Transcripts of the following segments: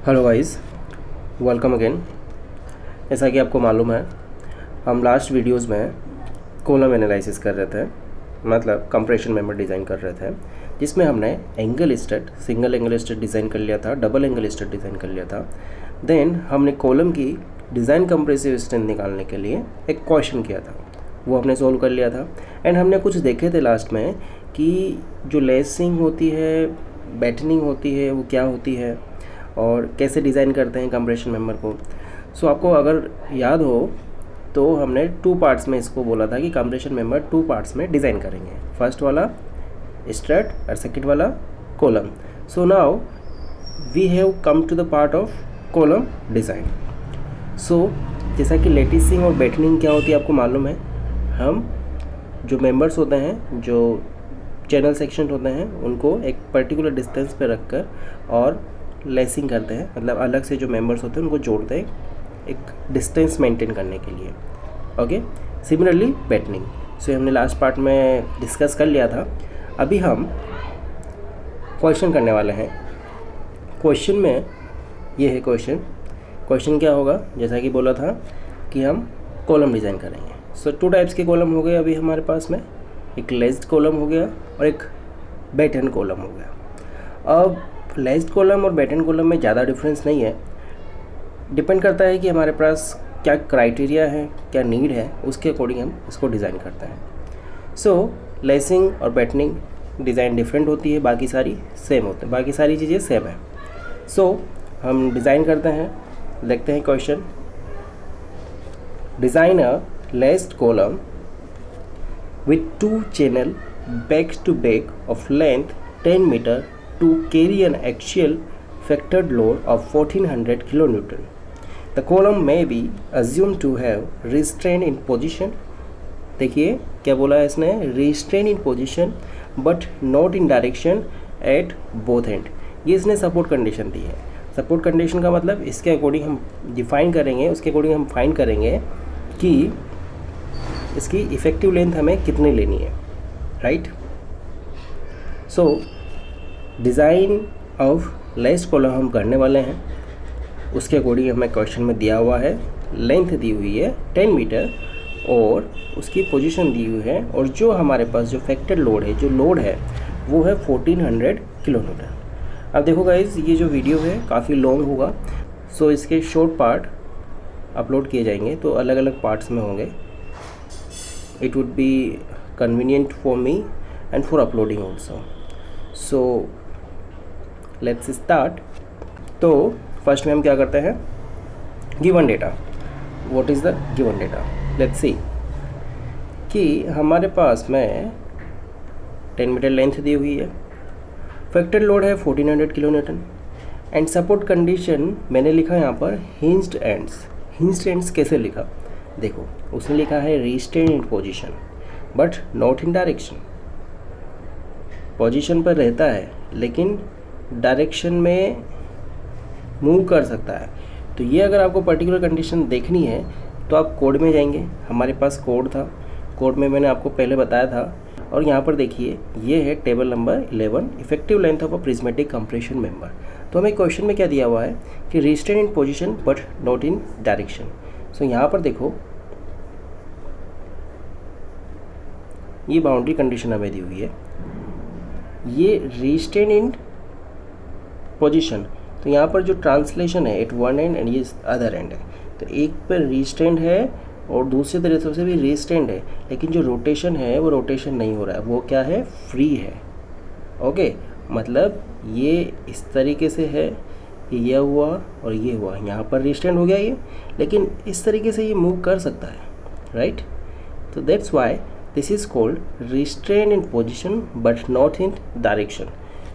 Hello guys, welcome again. जैसा कि आपको मालूम है, हम लास्ट वीडियोस में कॉलम एनालिसिस कर रहे थे, मतलब कंप्रेशन मेंबर डिज़ाइन कर रहे थे, जिसमें हमने angle state, single angle state design कर लिया था, डबल एंगल स्टेट डिज़ाइन कर लिया था। देन हमने कॉलम की डिज़ाइन कंप्रेसिव स्ट्रेंथ निकालने के लिए एक क्वेश्चन किया था, वो हमने सोल्व कर लिया था। एंड हमने कुछ देखे थे लास्ट में कि जो लेसिंग होती है, बैटनिंग होती है, वो क्या होती है और कैसे डिज़ाइन करते हैं कंप्रेशन मेंबर को। सो आपको अगर याद हो तो हमने 2 पार्ट्स में इसको बोला था कि कंप्रेशन मेंबर 2 पार्ट्स में डिज़ाइन करेंगे, फर्स्ट वाला स्ट्रट और सेकंड वाला column. So now we have come to the part of column design. So जैसा कि लेटिसिंग और बैटनिंग क्या होती है आपको मालूम है, हम जो मेंबर्स होते हैं, जो चैनल सेक्शन होते हैं, उनको एक पर्टिकुलर डिस्टेंस पे रखकर और लेसिंग करते हैं, मतलब अलग से जो मेंबर्स होते हैं उनको जोड़ते हैं एक डिस्टेंस मेंटेन करने के लिए। Okay, similarly बैटनिंग। सो हमने लास्ट पार्ट में डिस्कस कर लिया था। अभी हम क्वेश्चन करने वाले हैं। क्वेश्चन में ये है क्वेश्चन क्या होगा, जैसा कि बोला था कि हम कॉलम डिज़ाइन करेंगे। सो 2 टाइप्स के कॉलम हो गए अभी हमारे पास में, एक लेस्ड कॉलम हो गया और एक बैटन कॉलम हो गया। अब लेस्ड कॉलम और बैटन कॉलम में ज़्यादा डिफरेंस नहीं है, डिपेंड करता है कि हमारे पास क्या क्राइटेरिया है, क्या नीड है, उसके अकॉर्डिंग हम इसको डिज़ाइन करते हैं। सो लेसिंग और बैटनिंग डिज़ाइन डिफरेंट होती है, बाकी सारी सेम होते हैं, बाकी सारी चीज़ें सेम है। सो हम डिज़ाइन करते हैं, देखते हैं question. Design a laced column with 2 channel back to back of length 10 meter to carry an axial factored load of 1400 kilonewton. The column may be assumed to have restraint in position. देखिए क्या बोला है इसने, restraint in position but not in direction at both end। ये इसने support condition दी है। Support condition का मतलब इसके अकॉर्डिंग हम डिफाइन करेंगे, उसके अकॉर्डिंग हम फाइंड करेंगे कि इसकी इफ़ेक्टिव लेंथ हमें कितनी लेनी है, right. So design of लेस्ड column हम करने वाले हैं, उसके अकॉर्डिंग हमें क्वेश्चन में दिया हुआ है, लेंथ दी हुई है 10 मीटर और उसकी पोजीशन दी हुई है, और जो हमारे पास जो फैक्टर लोड है, जो लोड है वो है 1400 किलोमीटर। अब देखो गाइज, ये जो वीडियो है काफ़ी लॉन्ग होगा, सो इसके शॉर्ट पार्ट अपलोड किए जाएंगे, तो अलग अलग पार्ट्स में होंगे। It would be convenient for me and for uploading also. So let's start. तो फर्स्ट में हम क्या करते हैं, given data. What is the given data? Let's see कि हमारे पास में 10 मीटर लेंथ दी हुई है, फैक्टर लोड है 1400 किलोन्यूटन एंड सपोर्ट कंडीशन मैंने लिखा यहाँ पर हिंज्ड एंड्स। हिंज्ड एंड्स कैसे लिखा, देखो उसने लिखा है restrain in position but not in direction. Position पर रहता है लेकिन डायरेक्शन में मूव कर सकता है। तो ये अगर आपको पर्टिकुलर कंडीशन देखनी है तो आप कोड में जाएंगे, हमारे पास कोड था, कोड में मैंने आपको पहले बताया था, और यहाँ पर देखिए ये है table number 11, effective length of a prismatic compression member. तो हमें क्वेश्चन में क्या दिया हुआ है कि restrain in position but not in direction. So यहाँ पर देखो ये बाउंड्री कंडीशन हमें दी हुई है, ये रिस्ट्रेन इन पोजीशन, तो यहाँ पर जो ट्रांसलेशन है एट वन एंड एंड ये अदर एंड है, तो एक पर रिस्ट्रेंड है और दूसरी तरफ से भी रिस्ट्रेंड है, लेकिन जो रोटेशन है वो रोटेशन नहीं हो रहा है, वो क्या है, फ्री है। ओके, मतलब ये इस तरीके से है, ये हुआ और ये हुआ, यहाँ पर रिस्ट्रेंड हो गया ये, लेकिन इस तरीके से ये मूव कर सकता है, राइट। तो that's why this is called restraint in position but not in direction.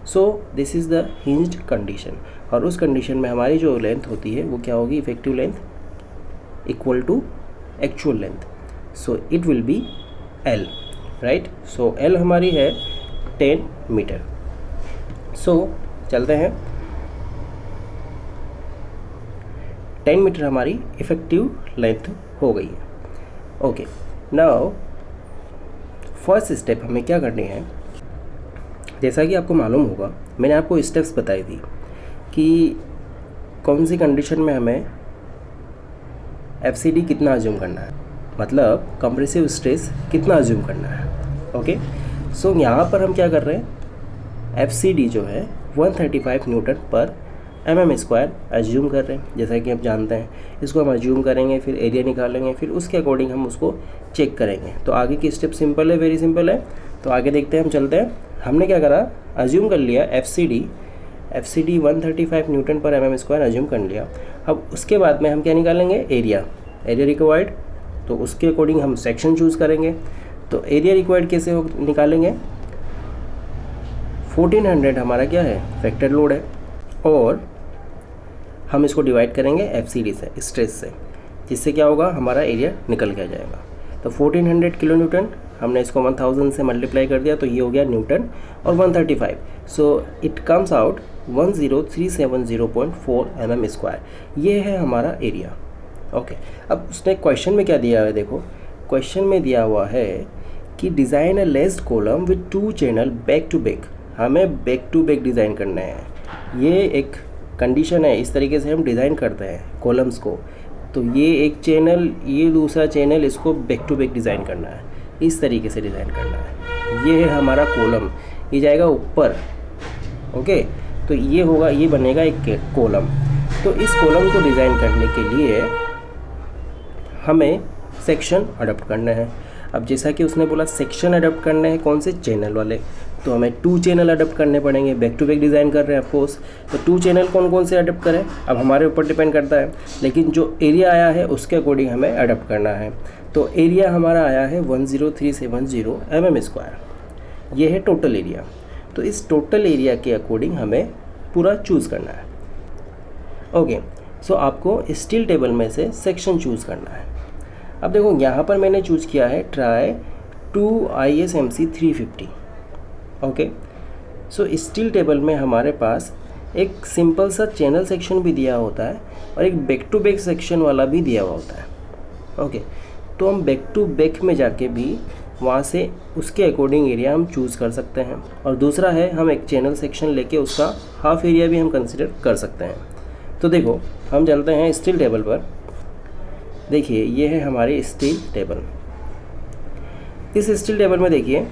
So this is the hinged condition, और उस कंडीशन में हमारी जो लेंथ होती है वो क्या होगी, effective length equal to actual length, so it will be L, right. So L हमारी है 10 मीटर। सो चलते हैं, 10 मीटर हमारी इफेक्टिव लेंथ हो गई है। ओके, नाउ फर्स्ट स्टेप हमें क्या करनी है, जैसा कि आपको मालूम होगा मैंने आपको स्टेप्स बताई थी कि कौन सी कंडीशन में हमें FCD कितना अज्यूम करना है, मतलब कंप्रेसिव स्ट्रेस कितना अज्यूम करना है। ओके, सो यहाँ पर हम क्या कर रहे हैं, FCD जो है 135 न्यूटन पर mm² अज्यूम कर रहे हैं। जैसा कि आप जानते हैं, इसको हम अज्यूम करेंगे, फिर एरिया निकालेंगे, फिर उसके अकॉर्डिंग हम उसको चेक करेंगे। तो आगे की स्टेप सिंपल है, वेरी सिंपल है। तो आगे देखते हैं, हम चलते हैं। हमने क्या करा, अज्यूम कर लिया FCD 135 न्यूटन पर mm² अज्यूम कर लिया। अब उसके बाद में हम क्या निकालेंगे, एरिया रिक्वायर्ड। तो उसके अकॉर्डिंग हम सेक्शन चूज़ करेंगे। तो एरिया रिक्वायर्ड कैसे निकालेंगे, 1400 हमारा क्या है, फैक्टर लोड है, और हम इसको डिवाइड करेंगे FCD से, स्ट्रेस से, जिससे क्या होगा, हमारा एरिया निकल के आ जाएगा। तो 1400 किलो न्यूटन, हमने इसको 1000 से मल्टीप्लाई कर दिया, तो ये हो गया न्यूटन, और 135, so it comes out 10370.4 mm²। ये है हमारा एरिया। ओके, अब उसने क्वेश्चन में क्या दिया है, देखो क्वेश्चन में दिया हुआ है कि design a laced column with 2 channel back to back. हमें बैक टू बैक डिज़ाइन करना है, ये एक कंडीशन है। इस तरीके से हम डिज़ाइन करते हैं कॉलम्स को। तो ये एक चैनल, ये दूसरा चैनल, इसको बैक टू बैक डिज़ाइन करना है, इस तरीके से डिज़ाइन करना है। ये है हमारा कॉलम, ये जाएगा ऊपर। ओके, तो ये होगा, ये बनेगा एक कॉलम। तो इस कॉलम को डिज़ाइन करने के लिए हमें सेक्शन अडॉप्ट करना है। अब जैसा कि उसने बोला सेक्शन अडॉप्ट करने हैं, कौन से, चैनल वाले। तो हमें 2 चैनल अडॉप्ट करने पड़ेंगे, बैक टू बैक डिज़ाइन कर रहे हैं ऑफकोर्स। तो 2 चैनल कौन कौन से अडॉप्ट करें, अब हमारे ऊपर डिपेंड करता है, लेकिन जो एरिया आया है उसके अकॉर्डिंग हमें अडॉप्ट करना है। तो एरिया हमारा आया है 10370 mm²। ये है टोटल एरिया। तो इस टोटल एरिया के अकॉर्डिंग हमें पूरा चूज़ करना है। ओके, सो आपको स्टील टेबल में से सेक्शन चूज़ करना है। अब देखो यहाँ पर मैंने चूज़ किया है ट्राई 2 ISMC 350। ओके, सो स्टील टेबल में हमारे पास एक सिंपल सा चैनल सेक्शन भी दिया होता है और एक बैक टू बैक सेक्शन वाला भी दिया हुआ होता है। ओके, तो हम बैक टू बैक में जाके भी वहाँ से उसके अकॉर्डिंग एरिया हम चूज़ कर सकते हैं। और दूसरा है, हम एक चैनल सेक्शन लेके उसका हाफ एरिया भी हम कंसिडर कर सकते हैं। तो देखो हम चलते हैं स्टील टेबल पर। देखिए ये है हमारी स्टील टेबल। इस स्टील टेबल में देखिए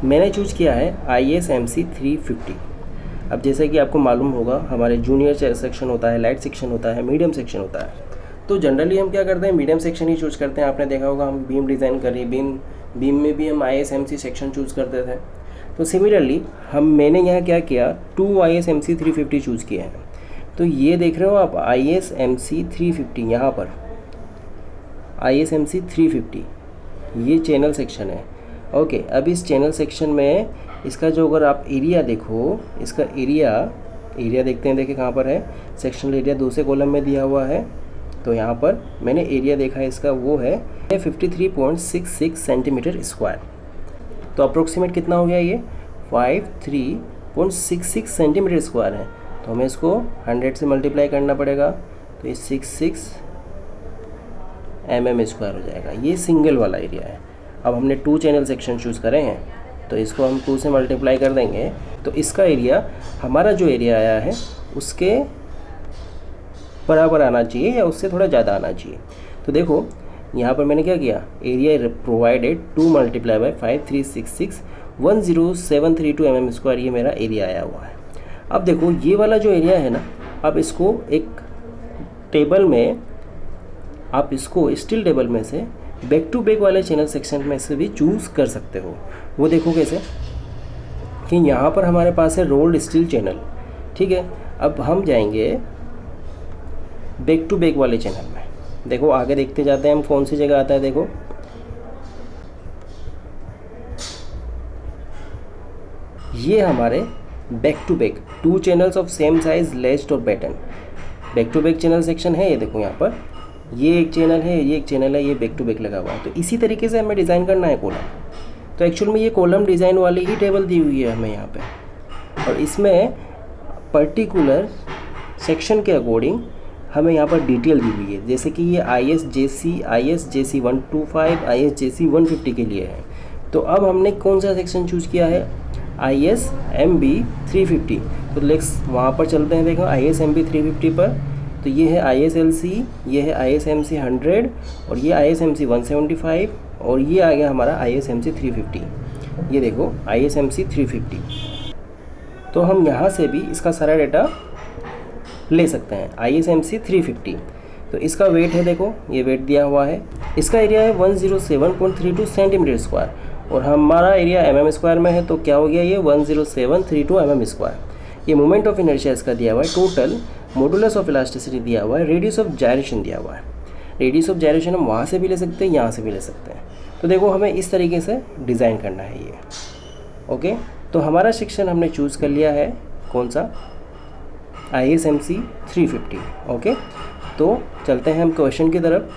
मैंने चूज़ किया है ISMC 350। अब जैसे कि आपको मालूम होगा, हमारे जूनियर सेक्शन होता है, लाइट सेक्शन होता है, मीडियम सेक्शन होता है। तो जनरली हम क्या करते हैं, मीडियम सेक्शन ही चूज़ करते हैं। आपने देखा होगा हम बीम डिज़ाइन करिए, बीम में भी हम ISMC सेक्शन चूज़ करते थे। तो सिमिलरली मैंने यहाँ क्या किया, 2 ISMC 350 चूज़ किए हैं। तो ये देख रहे हो आप ISMC 350, यहाँ पर ISMC 350 ये चैनल सेक्शन है। ओके, अब इस चैनल सेक्शन में इसका जो, अगर आप एरिया देखो, इसका एरिया देखते हैं, देखिए कहाँ पर है, सेक्शनल एरिया दूसरे कॉलम में दिया हुआ है। तो यहाँ पर मैंने एरिया देखा है इसका, वो है 53.66 सेंटीमीटर²। तो अप्रोक्सीमेट कितना हो गया, ये 53.66 सेंटीमीटर² है। तो हमें इसको 100 से मल्टीप्लाई करना पड़ेगा, तो ये 66 mm² हो जाएगा। ये सिंगल वाला एरिया है। अब हमने 2 चैनल सेक्शन चूज़ करे हैं, तो इसको हम 2 से मल्टीप्लाई कर देंगे, तो इसका एरिया, हमारा जो एरिया आया है उसके बराबर आना चाहिए या उससे थोड़ा ज़्यादा आना चाहिए। तो देखो यहाँ पर मैंने क्या किया, area provided 2 multiply by 5366107332 mm², ये मेरा एरिया आया हुआ है। अब देखो ये वाला जो एरिया है ना, अब इसको एक टेबल में, आप इसको स्टील टेबल में से बैक टू बैक वाले चैनल सेक्शन में से भी चूज़ कर सकते हो। वो देखो कैसे, कि यहाँ पर हमारे पास है रोल्ड स्टील चैनल, ठीक है। अब हम जाएंगे बैक टू बैक वाले चैनल में। देखो आगे देखते जाते हैं हम कौन सी जगह आता है। देखो ये हमारे back to back 2 channels of same size laced और pattern, back to back channel section है। ये देखो यहाँ पर ये एक चैनल है, ये एक चैनल है, ये बैक टू बैक लगा हुआ है। तो इसी तरीके से हमें डिज़ाइन करना है कॉलम। तो एक्चुअल में ये कॉलम डिज़ाइन वाली ही टेबल दी हुई है हमें यहाँ पे, और इसमें पर्टिकुलर सेक्शन के अकॉर्डिंग हमें यहाँ पर डिटेल दी हुई है। जैसे कि ये ISJC 125 ISJC 150 के लिए है। तो अब हमने कौन सा सेक्शन चूज़ किया है, ISMB 350। तो लेट्स वहाँ पर चलते हैं। देखो ISMB 350 पर, तो ये है ISLC, ये है ISMC 100 और ये ISMC 175 और ये आ गया हमारा ISMC 350। ये देखो ISMC 350। तो हम यहाँ से भी इसका सारा डेटा ले सकते हैं। ISMC 350, तो इसका वेट है, देखो ये वेट दिया हुआ है। इसका एरिया है 107.32 सेंटीमीटर स्क्वायर और हमारा एरिया mm स्क्वायर में है, तो क्या हो गया ये 10732 mm स्क्वायर। ये मोमेंट ऑफ इनर्शिया इसका दिया हुआ है। टोटल मॉडुलस ऑफ इलास्टिसिटी दिया हुआ है। रेडियस ऑफ जायरेशन दिया हुआ है। रेडियस ऑफ जायरेशन हम वहाँ से भी ले सकते हैं, यहाँ से भी ले सकते हैं। तो देखो हमें इस तरीके से डिज़ाइन करना है ये। ओके, तो हमारा सेक्शन हमने चूज़ कर लिया है, कौन सा, ISMC 350। ओके, तो चलते हैं हम क्वेश्चन की तरफ।